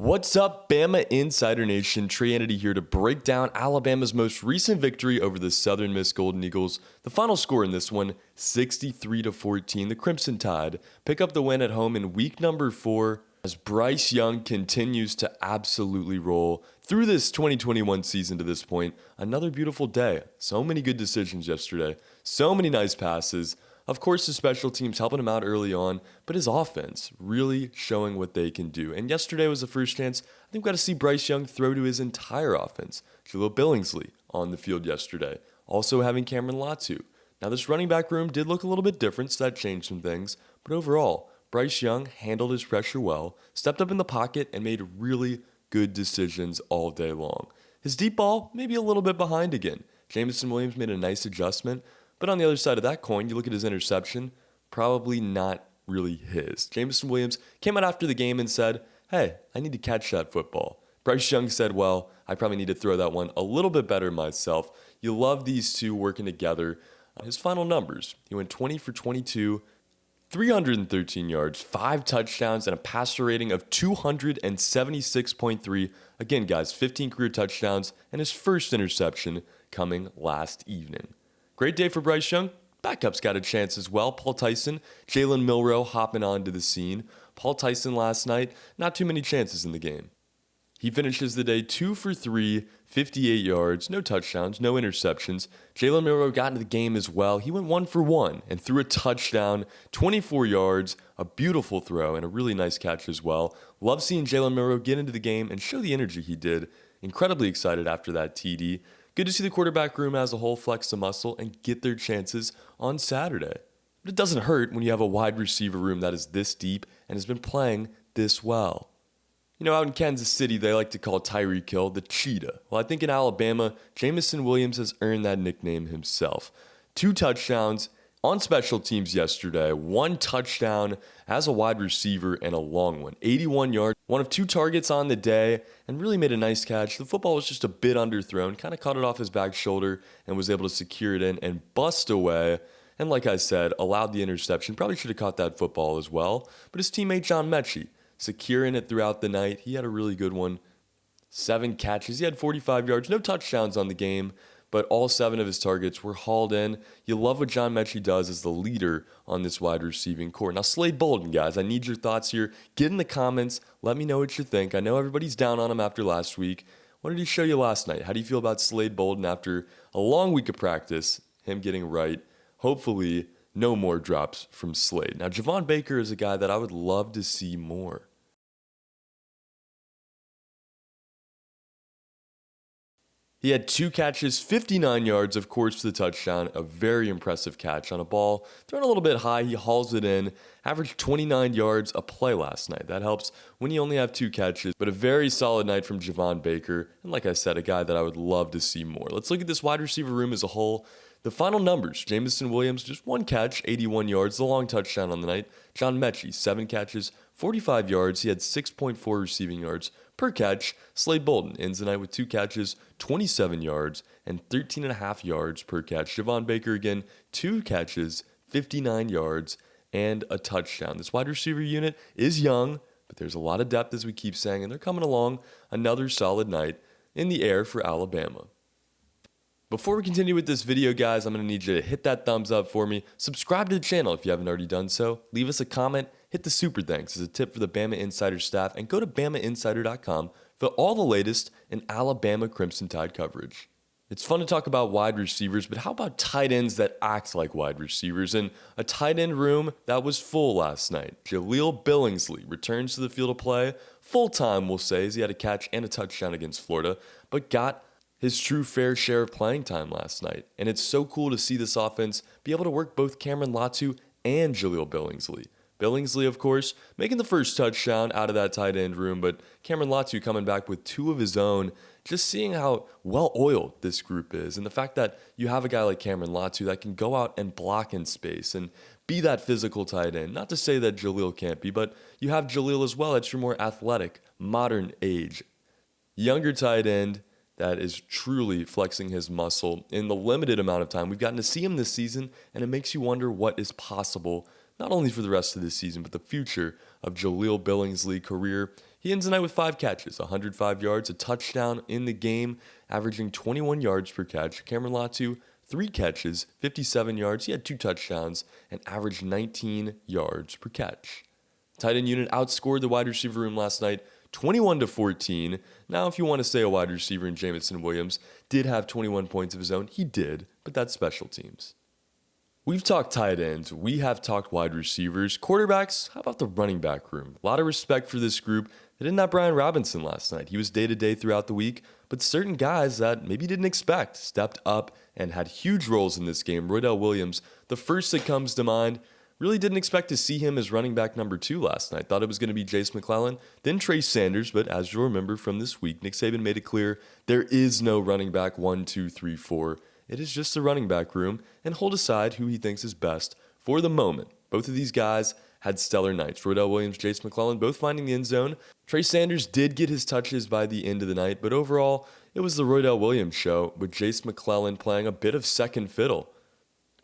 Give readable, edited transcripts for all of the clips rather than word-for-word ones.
What's up, Bama Insider Nation? Trey Annity here to break down Alabama's most recent victory over the Southern Miss Golden Eagles. The final score in this one, 63-14. The Crimson Tide pick up the win at home in week number 4 as Bryce Young continues to absolutely roll through this 2021 season to this point. Another beautiful day. So many good decisions yesterday. So many nice passes. Of course, the special teams helping him out early on, but his offense really showing what they can do. And yesterday was the first chance I think we got to see Bryce Young throw to his entire offense. Jaleel Billingsley on the field yesterday. Also having Cameron Latu. Now, this running back room did look a little bit different, so that changed some things. But overall, Bryce Young handled his pressure well, stepped up in the pocket, and made really good decisions all day long. His deep ball, maybe a little bit behind again. Jameson Williams made a nice adjustment. But on the other side of that coin, you look at his interception, probably not really his. Jameson Williams came out after the game and said, hey, I need to catch that football. Bryce Young said, well, I probably need to throw that one a little bit better myself. You love these two working together. His final numbers, he went 20 for 22, 313 yards, 5 touchdowns, and a passer rating of 276.3. Again, guys, 15 career touchdowns, and his first interception coming last evening. Great day for Bryce Young. Backups got a chance as well. Paul Tyson, Jalen Milroe hopping onto the scene. Paul Tyson last night, not too many chances in the game. He finishes the day 2 for 3, 58 yards, no touchdowns, no interceptions. Jalen Milroe got into the game as well. He went 1 for 1 and threw a touchdown, 24 yards, a beautiful throw, and a really nice catch as well. Love seeing Jalen Milroe get into the game and show the energy he did. Incredibly excited after that TD. Good to see the quarterback room as a whole flex the muscle and get their chances on Saturday. But it doesn't hurt when you have a wide receiver room that is this deep and has been playing this well. You know, out in Kansas City, they like to call Tyreek Hill the cheetah. Well, I think in Alabama, Jameson Williams has earned that nickname himself. 2 touchdowns on special teams yesterday, 1 touchdown as a wide receiver and a long one. 81 yards, 1 of 2 targets on the day, and really made a nice catch. The football was just a bit underthrown, kind of caught it off his back shoulder and was able to secure it in and bust away. And like I said, allowed the interception. Probably should have caught that football as well. But his teammate John Mechie, securing it throughout the night. He had a really good one. 7 catches. He had 45 yards, no touchdowns on the game, but all 7 of his targets were hauled in. You love what John Mechie does as the leader on this wide receiving core. Now, Slade Bolden, guys, I need your thoughts here. Get in the comments. Let me know what you think. I know everybody's down on him after last week. What did he show you last night? How do you feel about Slade Bolden after a long week of practice, him getting right? Hopefully, no more drops from Slade. Now, Javon Baker is a guy that I would love to see more. He had 2 catches, 59 yards, of course, for the touchdown. A very impressive catch on a ball. Thrown a little bit high, he hauls it in. Averaged 29 yards a play last night. That helps when you only have 2 catches. But a very solid night from Javon Baker. And like I said, a guy that I would love to see more. Let's look at this wide receiver room as a whole. The final numbers, Jameson Williams, just 1 catch, 81 yards, the long touchdown on the night. John Mechie, 7 catches, 45 yards. He had 6.4 receiving yards per catch. Slade Bolden ends the night with 2 catches, 27 yards, and 13.5 yards per catch. Javon Baker again, 2 catches, 59 yards, and a touchdown. This wide receiver unit is young, but there's a lot of depth, as we keep saying, and they're coming along. Another solid night in the air for Alabama. Before we continue with this video, guys, I'm going to need you to hit that thumbs up for me. Subscribe to the channel if you haven't already done so. Leave us a comment. Hit the super thanks as a tip for the Bama Insider staff. And go to BamaInsider.com for all the latest in Alabama Crimson Tide coverage. It's fun to talk about wide receivers, but how about tight ends that act like wide receivers? And a tight end room that was full last night. Jaleel Billingsley returns to the field of play. Full time, we'll say, as he had a catch and a touchdown against Florida, but got his true fair share of playing time last night. And it's so cool to see this offense be able to work both Cameron Latu and Jaleel Billingsley. Billingsley, of course, making the first touchdown out of that tight end room, but Cameron Latu coming back with 2 of his own. Just seeing how well-oiled this group is, and the fact that you have a guy like Cameron Latu that can go out and block in space and be that physical tight end. Not to say that Jaleel can't be, but you have Jaleel as well. That's your more athletic, modern age, younger tight end that is truly flexing his muscle in the limited amount of time we've gotten to see him this season, and it makes you wonder what is possible, not only for the rest of this season, but the future of Jaleel Billingsley's career He ends the night with 5 catches, 105 yards, a touchdown in the game, averaging 21 yards per catch. Cameron Latu, 3 catches, 57 yards. He had 2 touchdowns and averaged 19 yards per catch. Tight end unit outscored the wide receiver room last night 21-14. Now, if you want to say a wide receiver in Jameson Williams did have 21 points of his own, he did, but that's special teams. We've talked tight ends, we have talked wide receivers, quarterbacks. How about the running back room? A lot of respect for this group. They didn't have Brian Robinson last night. He was day-to-day throughout the week, but certain guys that maybe didn't expect stepped up and had huge roles in this game. Roydell Williams, the first that comes to mind, really didn't expect to see him as running back number 2 last night. Thought it was going to be Jace McClellan, then Trace Sanders, but as you'll remember from this week, Nick Saban made it clear there is no running back 1, 2, 3, 4. It is just the running back room, and he'll decide who he thinks is best for the moment. Both of these guys had stellar nights. Roydell Williams, Jace McClellan, both finding the end zone. Trace Sanders did get his touches by the end of the night, but overall, it was the Roydell Williams show, with Jace McClellan playing a bit of second fiddle,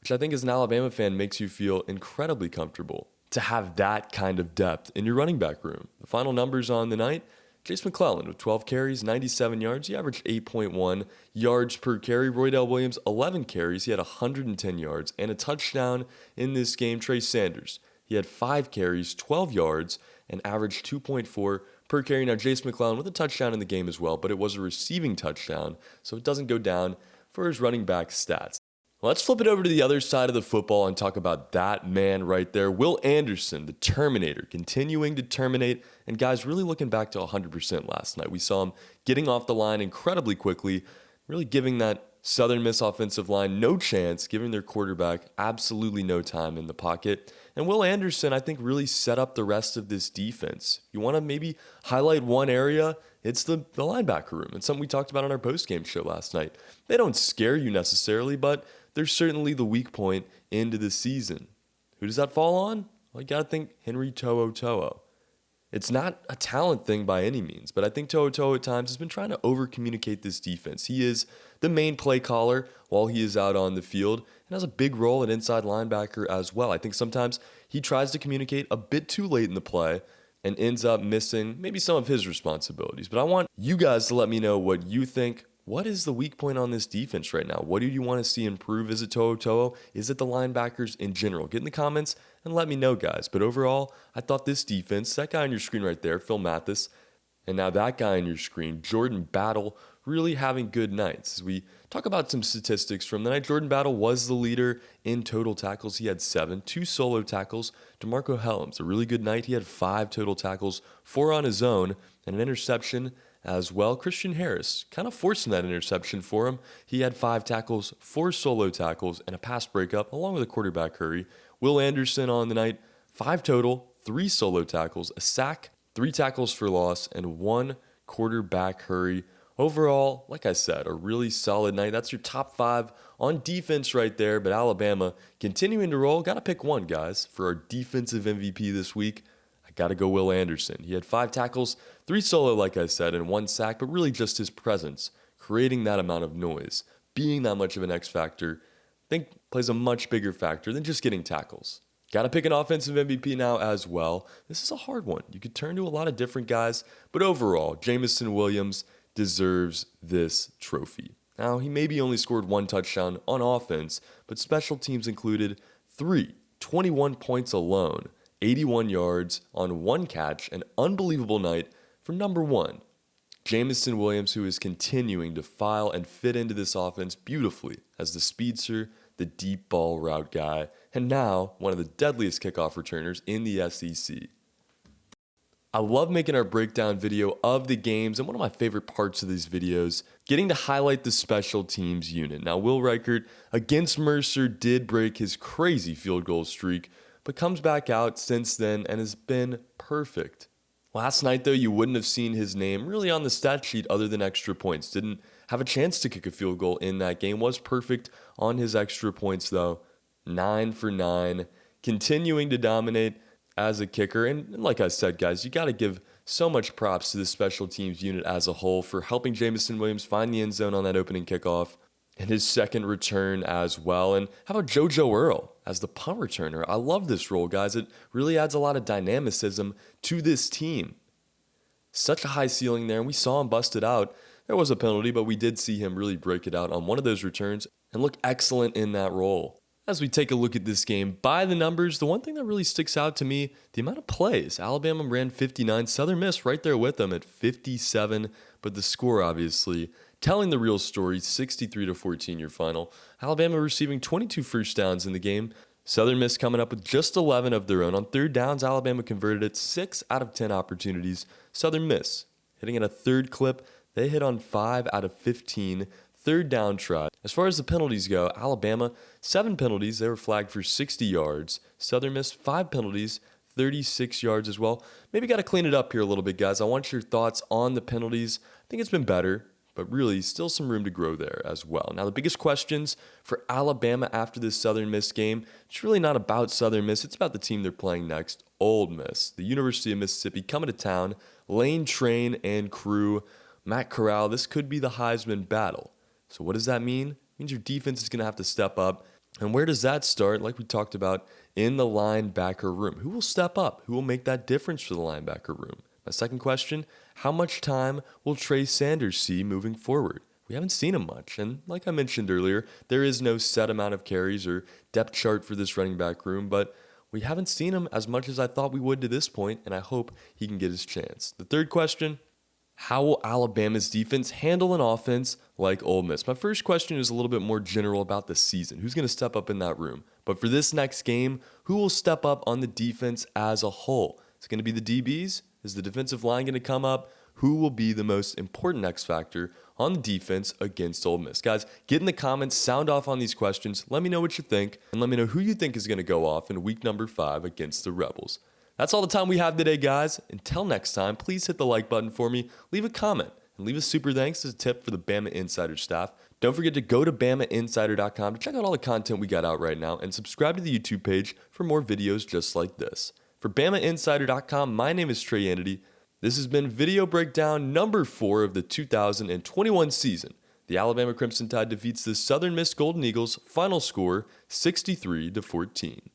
which I think as an Alabama fan makes you feel incredibly comfortable to have that kind of depth in your running back room. The final numbers on the night, Jace McClellan with 12 carries, 97 yards. He averaged 8.1 yards per carry. Roydell Williams, 11 carries. He had 110 yards and a touchdown in this game. Trace Sanders, he had 5 carries, 12 yards, and averaged 2.4 per carry. Now, Jace McClellan with a touchdown in the game as well, but it was a receiving touchdown, so it doesn't go down for his running back stats. Let's flip it over to the other side of the football and talk about that man right there, Will Anderson, the Terminator, continuing to terminate, and guys really looking back to 100% last night. We saw him getting off the line incredibly quickly, really giving that Southern Miss offensive line no chance, giving their quarterback absolutely no time in the pocket. And Will Anderson, I think, really set up the rest of this defense. You want to maybe highlight one area? It's the linebacker room. It's something we talked about on our postgame show last night. They don't scare you necessarily, but they're certainly the weak point into the season. Who does that fall on? Well, you got to think Henry To'oTo'o. It's not a talent thing by any means, but I think To'oTo'o at times has been trying to over-communicate this defense. He is the main play caller while he is out on the field and has a big role at inside linebacker as well. I think sometimes he tries to communicate a bit too late in the play and ends up missing maybe some of his responsibilities. But I want you guys to let me know what you think. What is the weak point on this defense right now? What do you want to see improve? Is it To'oTo'o? Is it the linebackers in general? Get in the comments and let me know, guys. But overall, I thought this defense, that guy on your screen right there, Phil Mathis, and now that guy on your screen, Jordan Battle, really having good nights. As we talk about some statistics from the night, Jordan Battle was the leader in total tackles. He had 7, 2 solo tackles. DeMarco Helms, a really good night. He had 5 total tackles, 4 on his own, and an interception as well. Christian Harris kind of forcing that interception for him. He had 5 tackles, 4 solo tackles, and a pass breakup, along with a quarterback hurry. Will Anderson on the night, 5 total, 3 solo tackles, a sack, 3 tackles for loss, and 1 quarterback hurry. Overall, like I said, a really solid night. That's your top 5 on defense right there, but Alabama continuing to roll. Got to pick one, guys, for our defensive MVP this week. Got to go Will Anderson. He had 5 tackles, 3 solo, like I said, and 1 sack, but really just his presence, creating that amount of noise, being that much of an X factor, I think plays a much bigger factor than just getting tackles. Got to pick an offensive MVP now as well. This is a hard one. You could turn to a lot of different guys, but overall, Jameson Williams deserves this trophy. Now, he maybe only scored 1 touchdown on offense, but special teams included 3, 21 points alone, 81 yards on 1 catch, an unbelievable night for number 1, Jameson Williams, who is continuing to file and fit into this offense beautifully as the speedster, the deep ball route guy, and now one of the deadliest kickoff returners in the SEC. I love making our breakdown video of the games, and one of my favorite parts of these videos, getting to highlight the special teams unit. Now, Will Reichert against Mercer did break his crazy field goal streak, but comes back out since then and has been perfect. Last night, though, you wouldn't have seen his name really on the stat sheet other than extra points. Didn't have a chance to kick a field goal in that game. Was perfect on his extra points, though. 9 for 9, continuing to dominate as a kicker. And like I said, guys, you got to give so much props to the special teams unit as a whole for helping Jameson Williams find the end zone on that opening kickoff and his second return as well. And how about JoJo Earl as the punt returner? I love this role, guys. It really adds a lot of dynamicism to this team. Such a high ceiling there, and we saw him bust it out. There was a penalty, but we did see him really break it out on one of those returns and look excellent in that role. As we take a look at this game, by the numbers, the one thing that really sticks out to me, the amount of plays. Alabama ran 59, Southern Miss right there with them at 57, but the score obviously telling the real story, 63-14 your final. Alabama receiving 22 first downs in the game. Southern Miss coming up with just 11 of their own. On third downs, Alabama converted at 6 out of 10 opportunities. Southern Miss hitting at a third clip. They hit on 5 out of 15 third down try. As far as the penalties go, Alabama, 7 penalties. They were flagged for 60 yards. Southern Miss, 5 penalties, 36 yards as well. Maybe got to clean it up here a little bit, guys. I want your thoughts on the penalties. I think it's been better, but really still some room to grow there as well. Now, the biggest questions for Alabama after this Southern Miss game, it's really not about Southern Miss. It's about the team they're playing next, Ole Miss. The University of Mississippi coming to town, Lane Train and crew, Matt Corral. This could be the Heisman battle. So what does that mean? It means your defense is going to have to step up. And where does that start? Like we talked about, in the linebacker room. Who will step up? Who will make that difference for the linebacker room? My second question, how much time will Trey Sanders see moving forward? We haven't seen him much, and like I mentioned earlier, there is no set amount of carries or depth chart for this running back room, but we haven't seen him as much as I thought we would to this point, and I hope he can get his chance. The third question, how will Alabama's defense handle an offense like Ole Miss? My first question is a little bit more general about the season. Who's going to step up in that room? But for this next game, who will step up on the defense as a whole? Is it going to be the DBs? Is the defensive line going to come up? Who will be the most important X factor on the defense against Ole Miss? Guys, get in the comments, sound off on these questions. Let me know what you think, and let me know who you think is going to go off in week number 5 against the Rebels. That's all the time we have today, guys. Until next time, please hit the like button for me, leave a comment, and leave a super thanks as a tip for the Bama Insider staff. Don't forget to go to BamaInsider.com to check out all the content we got out right now, and subscribe to the YouTube page for more videos just like this. For BamaInsider.com, my name is Trey Anity. This has been video breakdown number 4 of the 2021 season. The Alabama Crimson Tide defeats the Southern Miss Golden Eagles, final score 63-14.